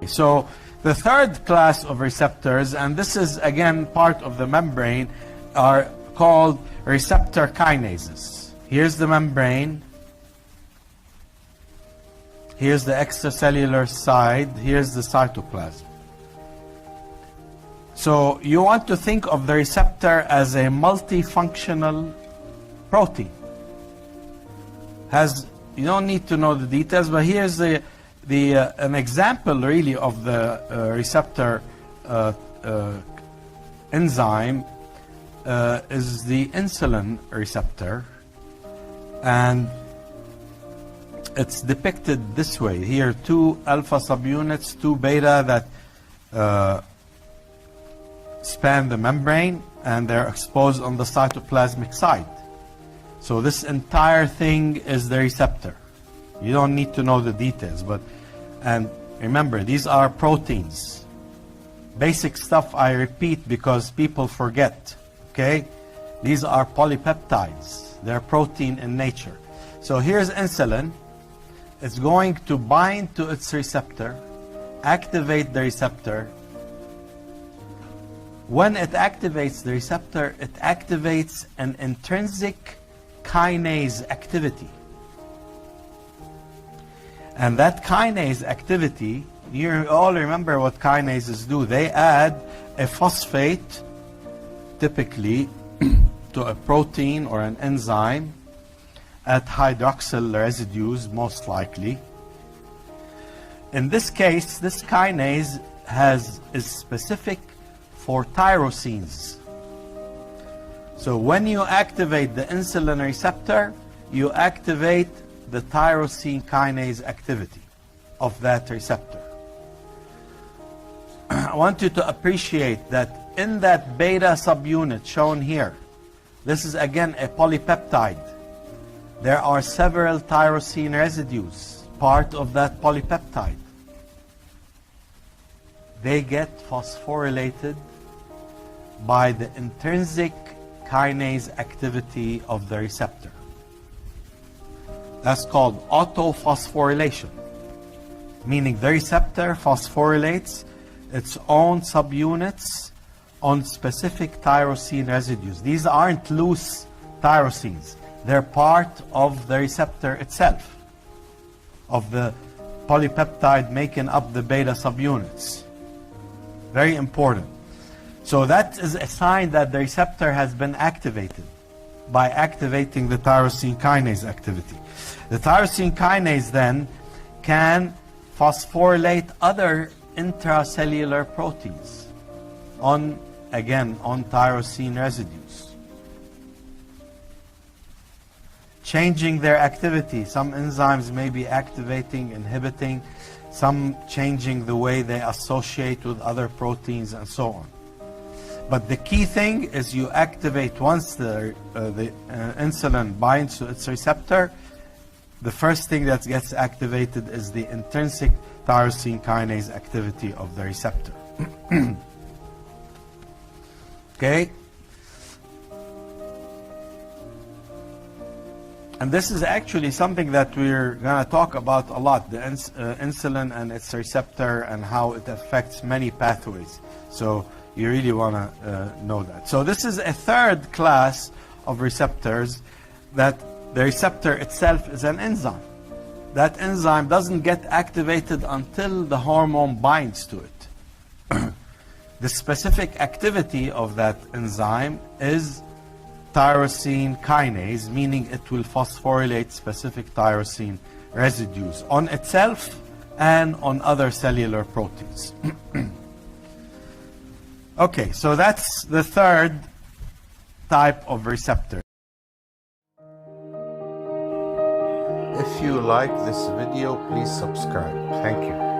So the third class of receptors, and this is again part of the membrane, are called receptor kinases. Here's the membrane. Here's the extracellular side. Here's the cytoplasm. So you want to think of the receptor as a multifunctional protein. You don't need to know the details, but here's an example really of the receptor enzyme is the insulin receptor, and it's depicted this way. Here, 2 alpha subunits, 2 beta that span the membrane, and they're exposed on the cytoplasmic side. So this entire thing is the receptor. You don't need to know the details, and remember, these are proteins. Basic stuff I repeat because people forget, okay? These are polypeptides. They're protein in nature. So here's insulin. It's going to bind to its receptor, activate the receptor. When it activates the receptor, it activates an intrinsic kinase activity. And that kinase activity, you all remember what kinases do. They add a phosphate, typically, to a protein or an enzyme at hydroxyl residues, most likely. In this case, this kinase is specific for tyrosines. So when you activate the insulin receptor, you activate the tyrosine kinase activity of that receptor. I want you to appreciate that in that beta subunit shown here, this is again a polypeptide. There are several tyrosine residues, part of that polypeptide. They get phosphorylated by the intrinsic kinase activity of the receptor. That's called autophosphorylation, meaning the receptor phosphorylates its own subunits on specific tyrosine residues. These aren't loose tyrosines. They're part of the receptor itself, of the polypeptide making up the beta subunits. Very important. So that is a sign that the receptor has been activated by activating the tyrosine kinase activity. The tyrosine kinase then can phosphorylate other intracellular proteins on tyrosine residues, changing their activity. Some enzymes may be activating, inhibiting, some changing the way they associate with other proteins and so on. But the key thing is you activate once the insulin binds to its receptor. The first thing that gets activated is the intrinsic tyrosine kinase activity of the receptor. Okay? And this is actually something that we're going to talk about a lot, the insulin and its receptor and how it affects many pathways. So you really want to know that. So this is a third class of receptors, that the receptor itself is an enzyme. That enzyme doesn't get activated until the hormone binds to it. The specific activity of that enzyme is tyrosine kinase, meaning it will phosphorylate specific tyrosine residues on itself and on other cellular proteins. Okay, so that's the third type of receptor. If you like this video, please subscribe. Thank you.